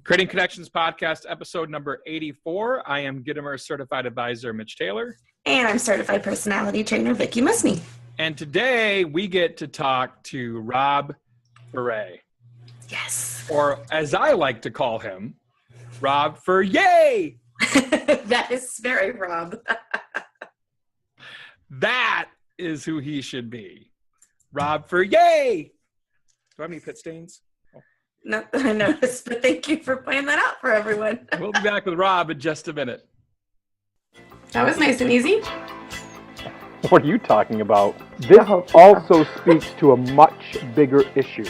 Creating Connections Podcast, episode number 84. I am Gittimer Certified Advisor Mitch Taylor. And I'm Certified Personality Trainer Vicki Musney. And today we get to talk to Rob Ferre. Yes. Or as I like to call him, Rob Ferre. That is very Rob. That is who he should be. Rob Ferre. Do I have any pit stains? No, I noticed, but thank you for pointing that out for everyone. We'll be back with Rob in just a minute. That was nice and easy. What are you talking about? This also speaks to a much bigger issue.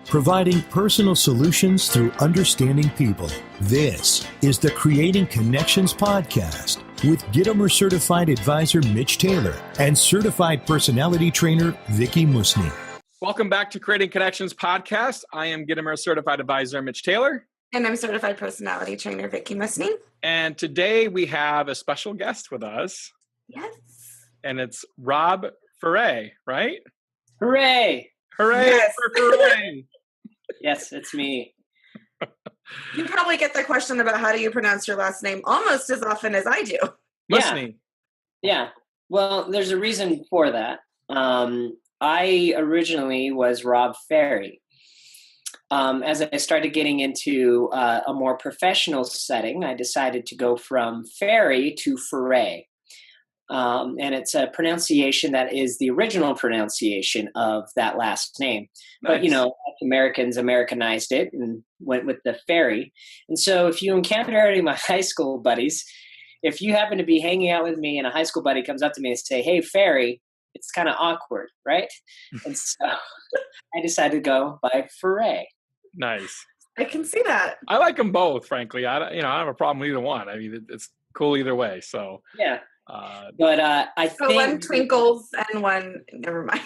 Providing personal solutions through understanding people. This is the Creating Connections Podcast with Gittimer Certified Advisor Mitch Taylor and Certified Personality Trainer Vicki Musney. Welcome back to Creating Connections Podcast. I am Gittimer Certified Advisor Mitch Taylor. And I'm Certified Personality Trainer Vicki Musney. And today we have a special guest with us. Yes. And it's Rob Ferre, right? Hooray! Hooray Yes. for Ferre! Yes, it's me. You probably get the question about how do you pronounce your last name almost as often as I do. Musney. Yeah. Well, there's a reason for that. I originally was Rob Ferre. As I started getting into a more professional setting, I decided to go from Ferre to Ferre. And it's a pronunciation that is the original pronunciation of that last name. Nice. But, you know, Americans Americanized it and went with the Ferre. And so if you encounter any of my high school buddies, if you happen to be hanging out with me and a high school buddy comes up to me and say, "Hey, Ferre," it's kind of awkward, right? And so I decided to go by Ferre. Nice. I can see that. I like them both, frankly. I don't have a problem with either one. I mean, it's cool either way. So Yeah. But I think one twinkles and one, never mind.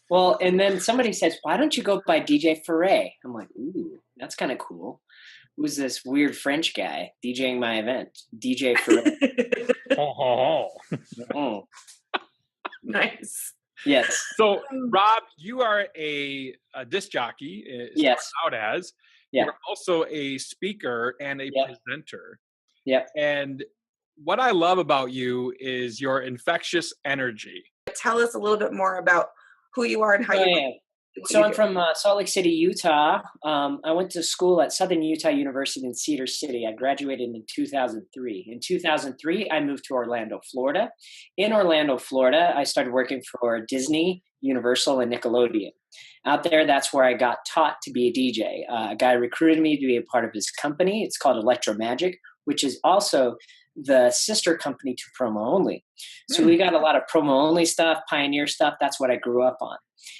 Well, and then somebody says, "Why don't you go by DJ Ferre?" I'm like, "Ooh, that's kind of cool. Who's this weird French guy DJing my event? DJ Ferre." Oh. Nice. Yes. So, Rob, you are a disc jockey. Yes. Out as. Yeah. You're also a speaker and a Yep. presenter. Yep. And what I love about you is your infectious energy. Tell us a little bit more about who you are and how you So I'm from Salt Lake City, Utah. I went to school at Southern Utah University in Cedar City. I graduated in 2003. In 2003, I moved to Orlando, Florida. In Orlando, Florida, I started working for Disney, Universal, and Nickelodeon. Out there, that's where I got taught to be a DJ. A guy recruited me to be a part of his company. It's called Electro Magic, which is also the sister company to Promo Only. So we got a lot of Promo Only stuff, Pioneer stuff. That's what I grew up on.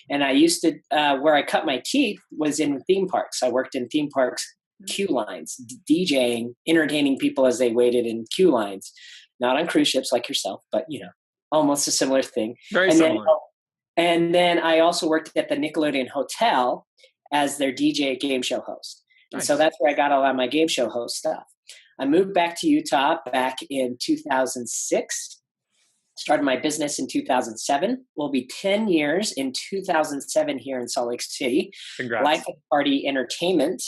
And I used to, where I cut my teeth was in theme parks. I worked in theme parks, queue lines, DJing, entertaining people as they waited in queue lines. Not on cruise ships like yourself, but, you know, almost a similar thing. Very similar. And then I also worked at the Nickelodeon Hotel as their DJ game show host. Nice. And so that's where I got a lot of my game show host stuff. I moved back to Utah back in 2006. Started my business in 2007. Will be 10 years in 2007 here in Salt Lake City. Congrats. Life of Party Entertainment.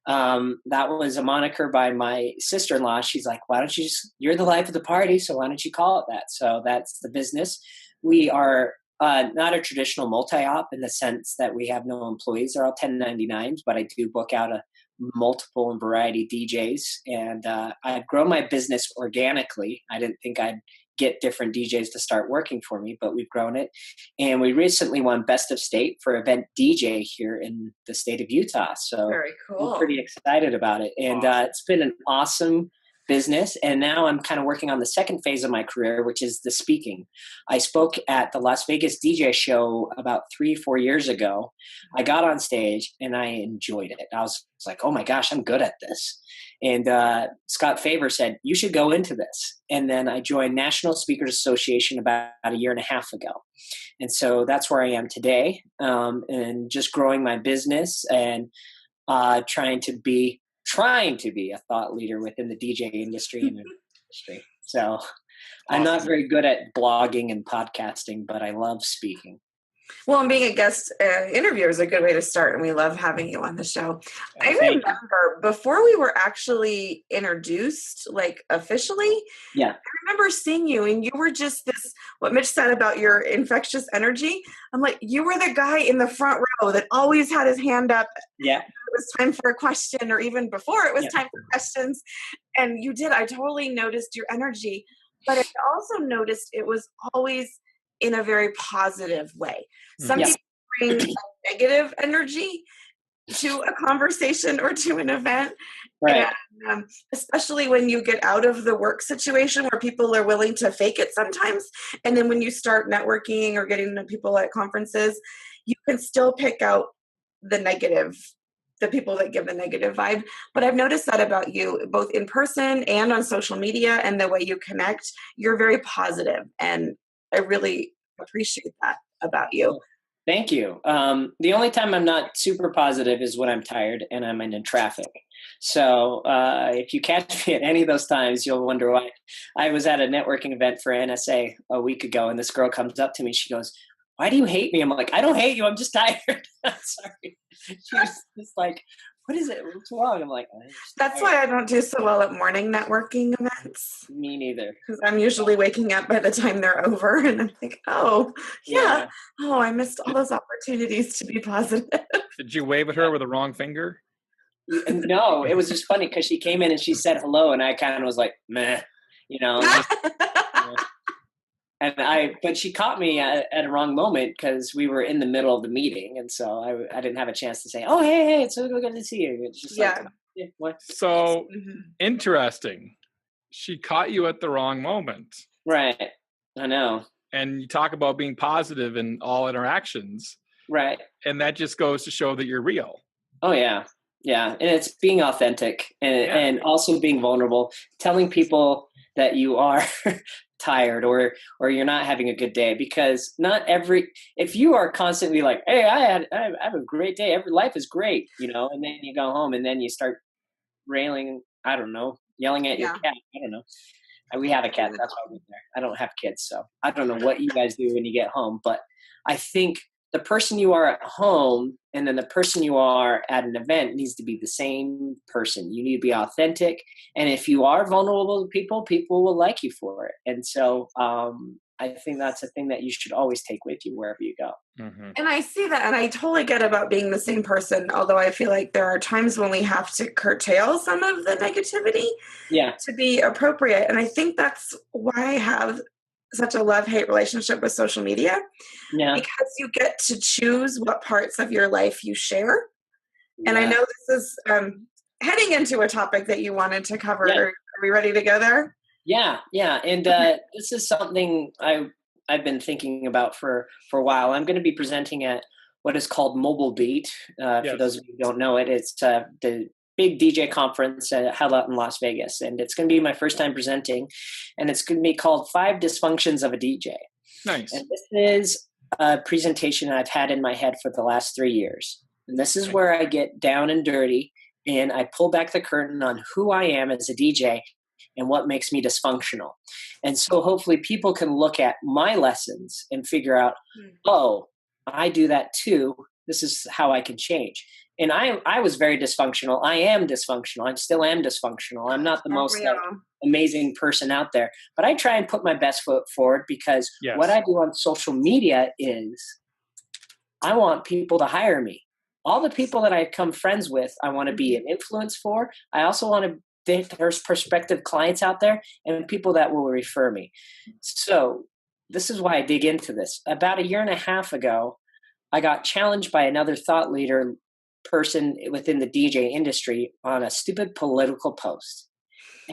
That was a moniker by my sister-in-law. She's like, "Why don't you you're the life of the party, so why don't you call it that?" So that's the business. We are not a traditional multi-op in the sense that we have no employees. They're all 1099s, but I do book out a multiple and variety DJs. And I've grown my business organically. I didn't think I'd get different DJs to start working for me, but we've grown it. And we recently won Best of State for Event DJ here in the state of Utah. So Very cool. I'm pretty excited about it. And it's been an awesome business. And now I'm kind of working on the second phase of my career, which is the speaking. I spoke at the Las Vegas DJ show about 3-4 years ago. I got on stage and I enjoyed it. I was like, "Oh my gosh, I'm good at this." And Scott Favor said, "You should go into this." And then I joined National Speakers Association about a year and a half ago. And so that's where I am today, and just growing my business and trying to be a thought leader within the DJ industry and industry. So I'm not very good at blogging and podcasting, but I love speaking. Well, and being a guest interviewer is a good way to start, and we love having you on the show. I Thank you. remember before we were actually introduced, like officially, Yeah. I remember seeing you, and you were just this, what Mitch said about your infectious energy. I'm like, you were the guy in the front row that always had his hand up. Yeah. It was time for a question, or even before it was Yeah. time for questions. And you did. I totally noticed your energy, but I also noticed it was always in a very positive way. Some Yes. people bring a negative energy to a conversation or to an event. Right. And especially when you get out of the work situation where people are willing to fake it sometimes. And then when you start networking or getting to people at conferences, you can still pick out the negative, the people that give the negative vibe. But I've noticed that about you, both in person and on social media, and the way you connect. You're very positive, and I really appreciate that about you. Thank you. The only time I'm not super positive is when I'm tired and I'm in traffic. So if you catch me at any of those times, you'll wonder why. I was at a networking event for NSA a week ago, and this girl comes up to me. She goes, "Why do you hate me?" I'm like, "I don't hate you. I'm just tired." I'm sorry. She was just like, "What is it? What's wrong?" I'm like, That's why I don't do so well at morning networking events. Me neither. Because I'm usually waking up by the time they're over, and I'm like, oh, yeah. Oh, I missed all those opportunities to be positive. Did you wave at her with the wrong finger? No, it was just funny because she came in and she said hello, and I kind of was like, meh, you know. But she caught me at a wrong moment because we were in the middle of the meeting, and so I didn't have a chance to say, "Oh, hey, it's so good to see you." It's just like, what? So interesting. She caught you at the wrong moment. Right. I know. And you talk about being positive in all interactions. Right. And that just goes to show that you're real. Oh, yeah. Yeah. And it's being authentic and also being vulnerable, telling people that you are tired or you're not having a good day, because if you are constantly like, hey, I have a great day, life is great, and then you go home and then you start railing, I don't know, yelling at your cat. I don't know. We have a cat. That's why we're there. I don't have kids, so I don't know what you guys do when you get home. But I think the person you are at home and then the person you are at an event needs to be the same person. You need to be authentic. And if you are vulnerable to people, people will like you for it. And so I think that's a thing that you should always take with you wherever you go. Mm-hmm. And I see that, and I totally get about being the same person, although I feel like there are times when we have to curtail some of the negativity to be appropriate. And I think that's why I have such a love-hate relationship with social media, because you get to choose what parts of your life you share. And I know this is heading into a topic that you wanted to cover. Yeah. Are we ready to go there? Yeah. And this is something I've been thinking about for a while. I'm going to be presenting at what is called Mobile Beat. For those of you who don't know it, it's the big DJ conference held out in Las Vegas. And it's going to be my first time presenting. And it's going to be called 5 Dysfunctions of a DJ. Nice. And this is a presentation I've had in my head for the last 3 years. And this is where I get down and dirty and I pull back the curtain on who I am as a DJ and what makes me dysfunctional. And so hopefully people can look at my lessons and figure out, oh, I do that too. This is how I can change. And I was very dysfunctional. I am dysfunctional. I still am dysfunctional. I'm not the most amazing person out there. But I try and put my best foot forward because what I do on social media is I want people to hire me. All the people that I become friends with, I want to be an influence for. I also want to there's prospective clients out there and people that will refer me. So this is why I dig into this. About 1.5 years ago, I got challenged by another thought leader person within the DJ industry on a stupid political post.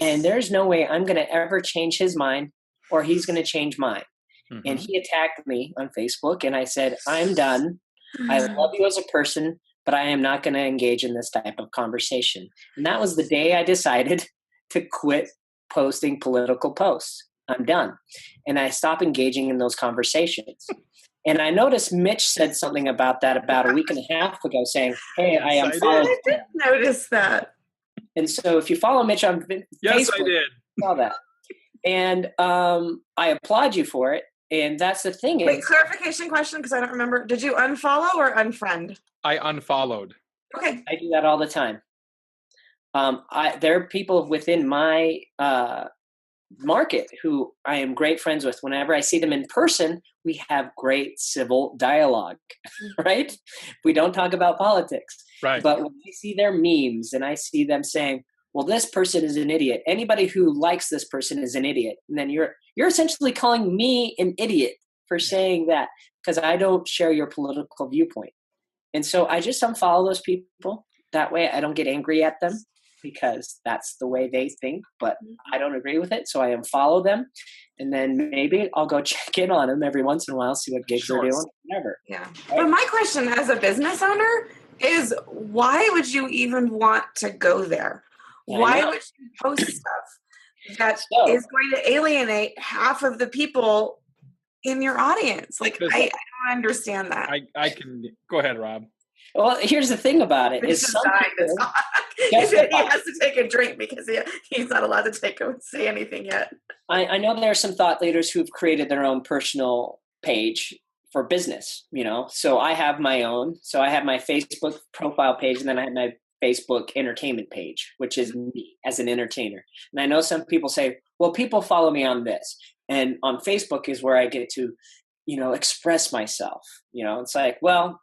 And there's no way I'm going to ever change his mind or he's going to change mine. Mm-hmm. And he attacked me on Facebook and I said, I'm done. I love you as a person, but I am not going to engage in this type of conversation. And that was the day I decided to quit posting political posts. I'm done. And I stopped engaging in those conversations. And I noticed Mitch said something about that about 1.5 weeks ago saying, hey, I am following. I did notice that. And so if you follow Mitch on Facebook, yes, I did. I saw that. And I applaud you for it. And that's the thing Wait, is, clarification question, because I don't remember. Did you unfollow or unfriend? I unfollowed. Okay. I do that all the time. There are people within my market who I am great friends with. Whenever I see them in person, we have great civil dialogue, right? We don't talk about politics. Right. But when I see their memes and I see them saying, well, this person is an idiot. Anybody who likes this person is an idiot. And then you're essentially calling me an idiot for saying that because I don't share your political viewpoint. And so I just unfollow those people. That way I don't get angry at them because that's the way they think, but I don't agree with it. So I unfollow them. And then maybe I'll go check in on them every once in a while, see what gigs they're doing, whatever. Yeah. Right? But my question as a business owner is, why would you even want to go there? Why would you post stuff that is going to alienate half of the people in your audience? Like, I don't understand that. I can go ahead, Rob. Well, here's the thing about it. Is some people, he has to take a drink because he's not allowed to say anything yet. I know there are some thought leaders who've created their own personal page for business, So I have my own. So I have my Facebook profile page, and then I have my Facebook entertainment page, which is me as an entertainer. And I know some people say, well, people follow me on this. And on Facebook is where I get to, express myself. It's like, well,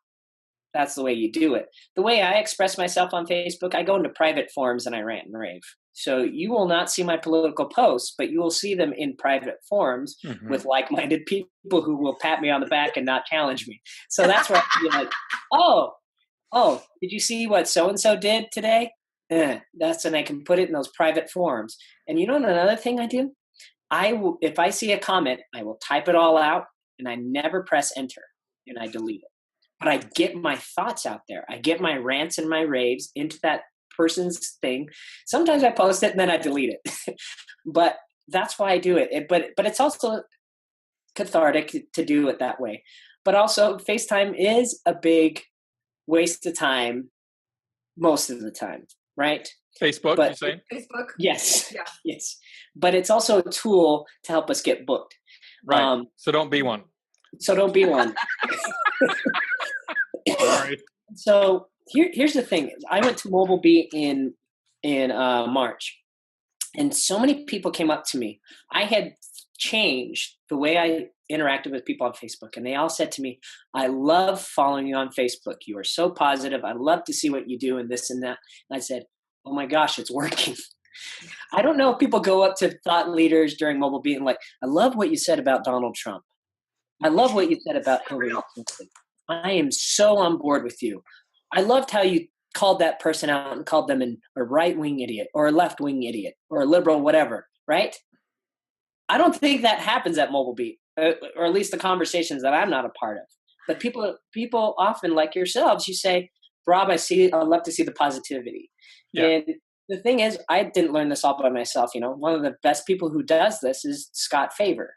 that's the way you do it. The way I express myself on Facebook, I go into private forums and I rant and rave. So you will not see my political posts, but you will see them in private forums with like-minded people who will pat me on the back and not challenge me. So that's where I can be like, oh, did you see what so-and-so did today? That's when I can put it in those private forums. And another thing I do? If I see a comment, I will type it all out and I never press enter and I delete it. But I get my thoughts out there. I get my rants and my raves into that person's thing. Sometimes I post it and then I delete it. But that's why I do it. But it's also cathartic to do it that way. But also FaceTime is a big waste of time most of the time, right? Facebook, you saying? Facebook? Yes. Yeah. Yes. But it's also a tool to help us get booked. Right. So don't be one. So don't be one. Sorry. So here's the thing. I went to Mobile Beat in March, and so many people came up to me. I had changed the way I interacted with people on Facebook, and they all said to me, I love following you on Facebook. You are so positive. I love to see what you do and this and that. And I said, oh my gosh, it's working. I don't know if people go up to thought leaders during Mobile Beat and like, I love what you said about Donald Trump. I love what you said about Hillary Clinton. I am so on board with you. I loved how you called that person out and called them a right-wing idiot or a left-wing idiot or a liberal, whatever, right? I don't think that happens at Mobile Beat, or at least the conversations that I'm not a part of. But people often, like yourselves, you say, Rob, I love to see the positivity. Yeah. And the thing is, I didn't learn this all by myself. One of the best people who does this is Scott Favor.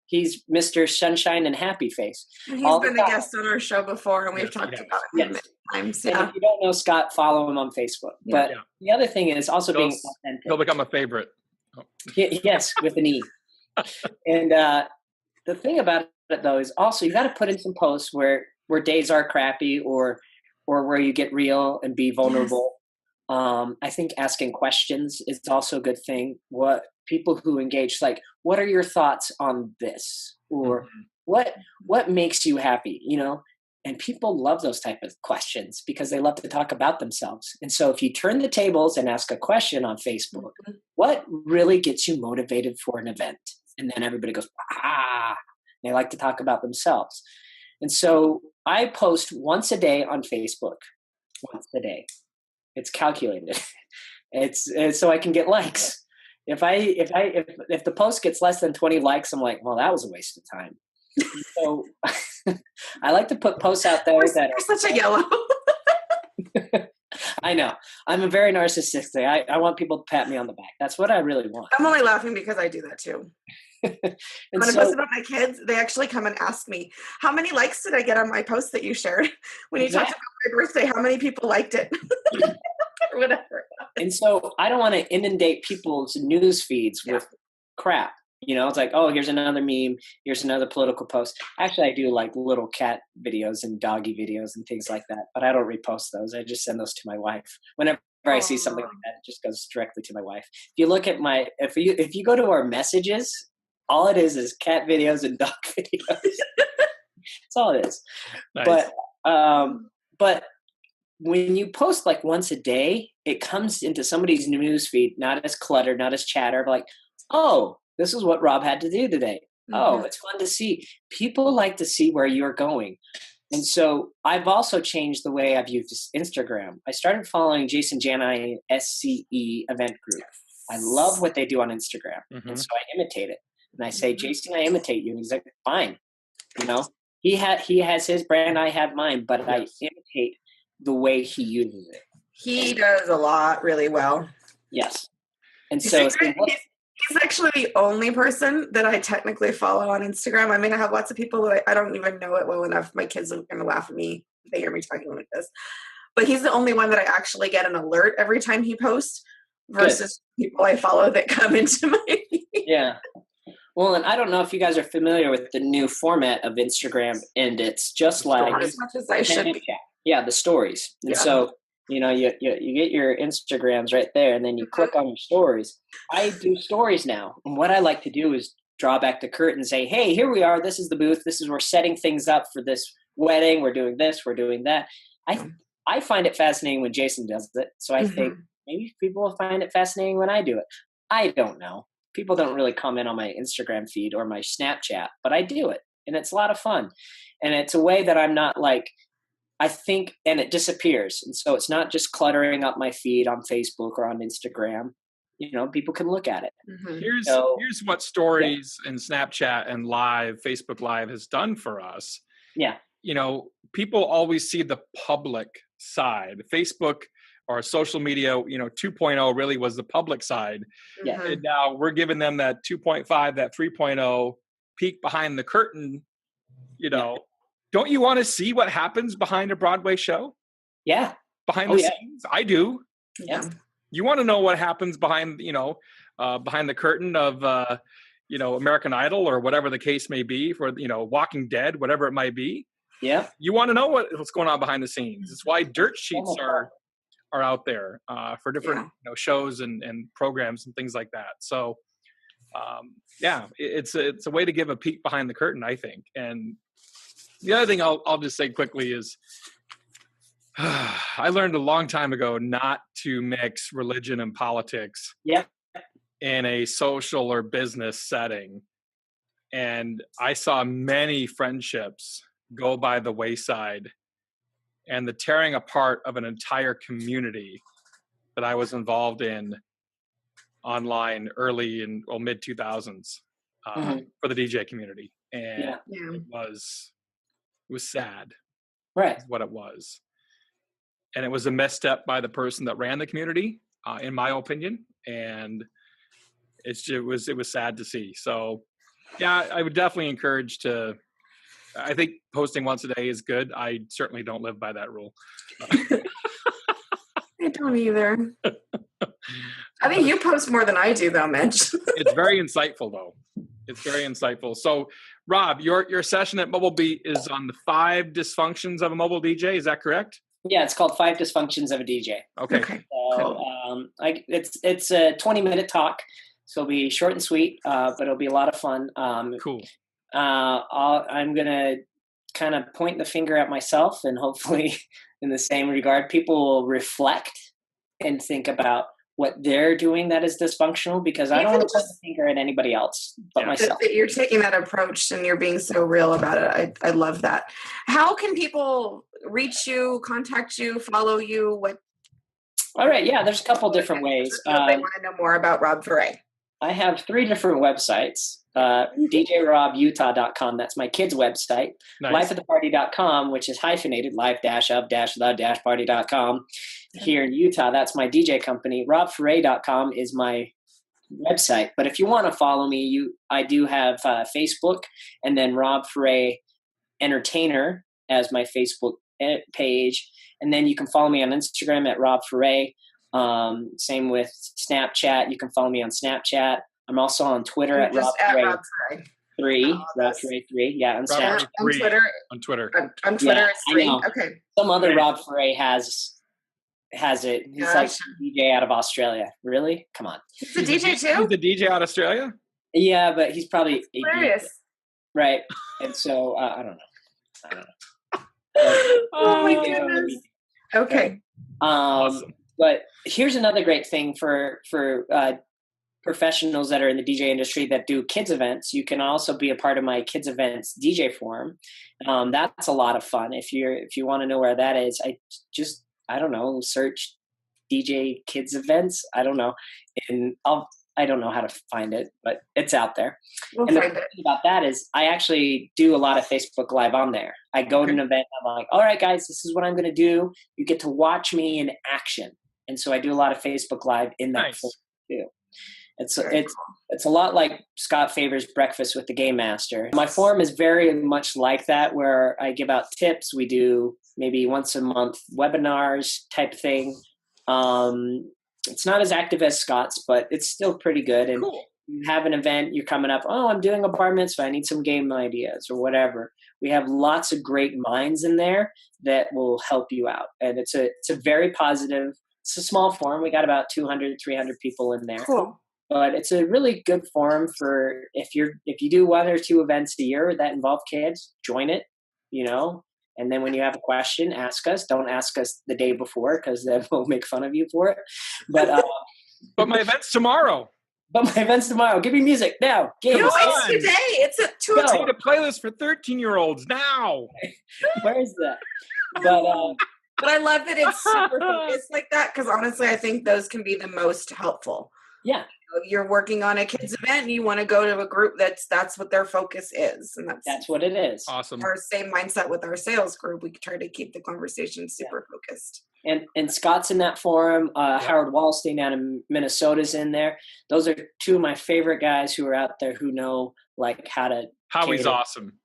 He's Mr. Sunshine and Happy Face. And he's been a guest on our show before, and we've talked about him many times. Yeah. And if you don't know Scott, follow him on Facebook. But the other thing is also being authentic. He'll become a favorite. Oh. Yes, with an E. And the thing about it, though, is also you got to put in some posts where days are crappy or where you get real and be vulnerable. Yes. I think asking questions is also a good thing. What people who engage, like, what are your thoughts on this? Or what makes you happy? And people love those type of questions because they love to talk about themselves. And so if you turn the tables and ask a question on Facebook, what really gets you motivated for an event? And then everybody goes, they like to talk about themselves. And so I post once a day on Facebook, once a day. It's calculated. It's so I can get likes. If the post gets less than 20 likes, I'm like, well, that was a waste of time. So I like to put posts out there that are such a yellow. I know. I'm a very narcissistic. I want people to pat me on the back. That's what I really want. I'm only laughing because I do that too. When I post about my kids, they actually come and ask me, how many likes did I get on my post that you shared? When you talked about my birthday, how many people liked it? Or whatever. And so I don't want to inundate people's news feeds with crap. It's like, oh, here's another meme. Here's another political post. Actually, I do like little cat videos and doggy videos and things like that, but I don't repost those. I just send those to my wife. Whenever I see something like that, it just goes directly to my wife. If you look at if you go to our messages, all it is cat videos and dog videos. That's all it is. Nice. But when you post like once a day, it comes into somebody's news feed, not as cluttered, not as chatter, but like, oh, this is what Rob had to do today. Mm-hmm. Oh, it's fun to see. People like to see where you're going. And so I've also changed the way I've used Instagram. I started following Jason Janai SCE event group. I love what they do on Instagram. Mm-hmm. And so I imitate it. And I say, Jason, I imitate you. And he's like, fine. He has his brand, I have mine, but I imitate the way he uses it. He does a lot really well. Yes. And so he's actually the only person that I technically follow on Instagram. I mean, I have lots of people that I don't even know it well enough. My kids are going to laugh at me if they hear me talking like this. But he's the only one that I actually get an alert every time he posts versus people I follow that come into my feed. Yeah. Well, and I don't know if you guys are familiar with the new format of Instagram, and it's just like as much as I should be. Yeah, the stories. And so, you get your Instagrams right there, and then you click on your stories. I do stories now. And what I like to do is draw back the curtain and say, hey, here we are. This is the booth. We're setting things up for this wedding. We're doing this. We're doing that. I find it fascinating when Jason does it. So I think maybe people will find it fascinating when I do it. I don't know. People don't really comment on my Instagram feed or my Snapchat, but I do it. And it's a lot of fun. And it's a way that I'm not like, I think, and it disappears. And so it's not just cluttering up my feed on Facebook or on Instagram. People can look at it. Mm-hmm. Here's what stories and Snapchat and Facebook Live has done for us. Yeah. People always see the public side. Facebook or social media, 2.0 really was the public side. Yeah. And now we're giving them that 2.5, that 3.0 peek behind the curtain. Don't you want to see what happens behind a Broadway show? Yeah. Behind the scenes? I do. Yeah. You want to know what happens behind the curtain of, American Idol or whatever the case may be for, Walking Dead, whatever it might be. Yeah. You want to know what's going on behind the scenes. It's why dirt sheets are out there for different shows and programs and things like that. So, it's a way to give a peek behind the curtain, I think. And the other thing I'll just say quickly is I learned a long time ago not to mix religion and politics in a social or business setting. And I saw many friendships go by the wayside and the tearing apart of an entire community that I was involved in online early in mid 2000s for the DJ community. And it was sad. Right. Is what it was. And it was a misstep by the person that ran the community, in my opinion. And it was sad to see. So I would definitely encourage I think posting once a day is good. I certainly don't live by that rule. I don't either. I think you post more than I do, though, Mitch. It's very insightful, though. It's very insightful. So, Rob, your session at Mobile Beat is on the 5 dysfunctions of a mobile DJ. Is that correct? Yeah, it's called 5 Dysfunctions of a DJ. Okay. So, it's a 20-minute talk, so it'll be short and sweet, but it'll be a lot of fun. Cool. I'm going to kind of point the finger at myself, and hopefully in the same regard, people will reflect and think about what they're doing that is dysfunctional, because I don't want to point the finger at anybody else but myself. You're taking that approach and you're being so real about it. I love that. How can people reach you, contact you, follow you? All right. Yeah, there's a couple different ways. They want to know more about Rob Ferre. I have 3 different websites. DJRobUtah.com. That's my kids' website. Nice. Lifeoftheparty.com, which is hyphenated, life-of-the-party.com. Here in Utah, that's my DJ company. RobFerre.com is my website. But if you want to follow me, I do have Facebook, and then Rob Ferre Entertainer as my Facebook page. And then you can follow me on Instagram at Rob Ferre. Same with Snapchat. You can follow me on Snapchat. I'm also on Twitter at Just at Rob Ferre. 3. Rob Ferre 3. Yeah, on Snapchat. On Twitter. On Twitter. On Twitter, it's 3. Okay. Some other Rob Ferre has it. He's like a DJ out of Australia. Really? Come on. He's a DJ too? He's a DJ out of Australia? Yeah, but he's probably hilarious. Right. And so I don't know. Oh my goodness. Okay. Awesome. But here's another great thing for professionals that are in the DJ industry that do kids events. You can also be a part of my kids events DJ forum. That's a lot of fun. If you want to know where that is, I don't know, search DJ kids events. I don't know. And I don't know how to find it, but it's out there. We'll and the find thing it. about that is I actually do a lot of Facebook Live on there. I go to an event, I'm like, all right, guys, this is what I'm going to do. You get to watch me in action. And so I do a lot of Facebook Live in that forum too. It's a lot like Scott Favor's Breakfast with the Game Master. My forum is very much like that, where I give out tips. We do maybe once a month webinars type thing. It's not as active as Scott's, but it's still pretty good. And you have an event, you're coming up, oh, I'm doing a bar mitzvah, I need some game ideas or whatever. We have lots of great minds in there that will help you out. And it's a very positive, it's a small forum. We got about 200, 300 people in there. Cool. But it's a really good forum for if you do 1 or 2 events a year that involve kids, join it, and then when you have a question, ask us. Don't ask us the day before, because then we'll make fun of you for it. But but my event's tomorrow. Give me music now. Games. No, it's today. It's at 2 o'clock. I need a playlist for 13-year-olds now. Where is that? But I love that it's super focused like that, because honestly, I think those can be the most helpful. Yeah. You're working on a kids event and you want to go to a group that's what their focus is, and that's what it is. Awesome. Our same mindset with our sales group. We try to keep the conversation super focused. And Scott's in that forum. Howard Wallstein out of Minnesota's in there. Those are 2 of my favorite guys who are out there who know like how to. Howie's awesome.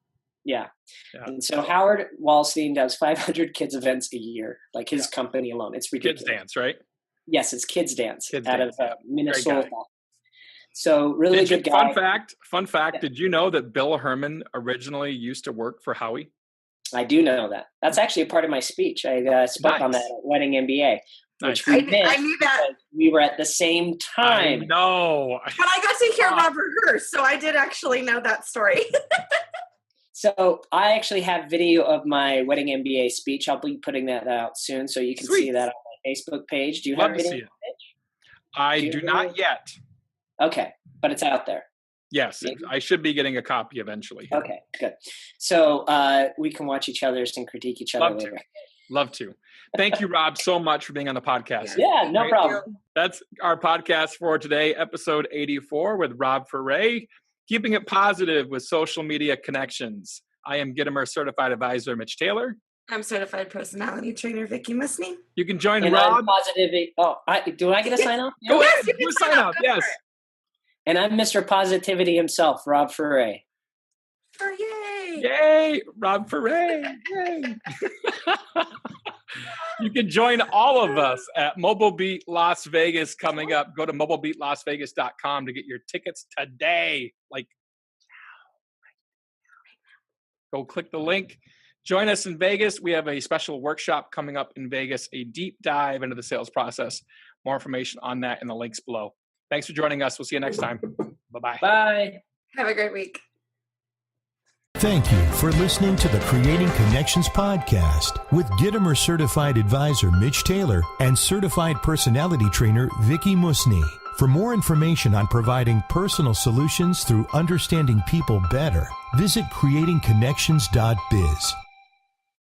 Yeah. And so Howard Wallstein does 500 kids events a year, like his company alone. It's ridiculous. Kids Dance, right? Yes, it's Kids Dance out of Dance. Minnesota. So really good guy. Fun fact. Did you know that Bill Herman originally used to work for Howie? I do know that. That's actually a part of my speech. I spoke on that at Wedding MBA. Which I knew that. We were at the same time. No. But I got to hear Robert Hurst, so I did actually know that story. So I actually have video of my Wedding MBA speech. I'll be putting that out soon, so you can see that on my Facebook page. Do you have video? I do not yet. Okay, but it's out there. Yes, I should be getting a copy eventually. Okay, good. So we can watch each other's and critique each other later. Love to. Thank you, Rob, so much for being on the podcast. Yeah, no problem. That's our podcast for today, episode 84 with Rob Ferre, keeping it positive with social media connections. I am Gittimer Certified Advisor Mitch Taylor. I'm Certified Personality Trainer Vicky Musney. You can join and Rob. I'm positivity. Do I get a sign off? Go ahead. You sign off. Yes. And I'm Mr. Positivity himself, Rob Ferre. Yay! Yay! Rob Ferre! Yay! You can join all of us at Mobile Beat Las Vegas coming up. Go to mobilebeatlasvegas.com to get your tickets today. Like now. Go click the link. Join us in Vegas. We have a special workshop coming up in Vegas, a deep dive into the sales process. More information on that in the links below. Thanks for joining us. We'll see you next time. Bye-bye. Bye. Have a great week. Thank you for listening to the Creating Connections podcast with Gittimer Certified Advisor Mitch Taylor and Certified Personality Trainer Vicky Musney. For more information on providing personal solutions through understanding people better, visit creatingconnections.biz.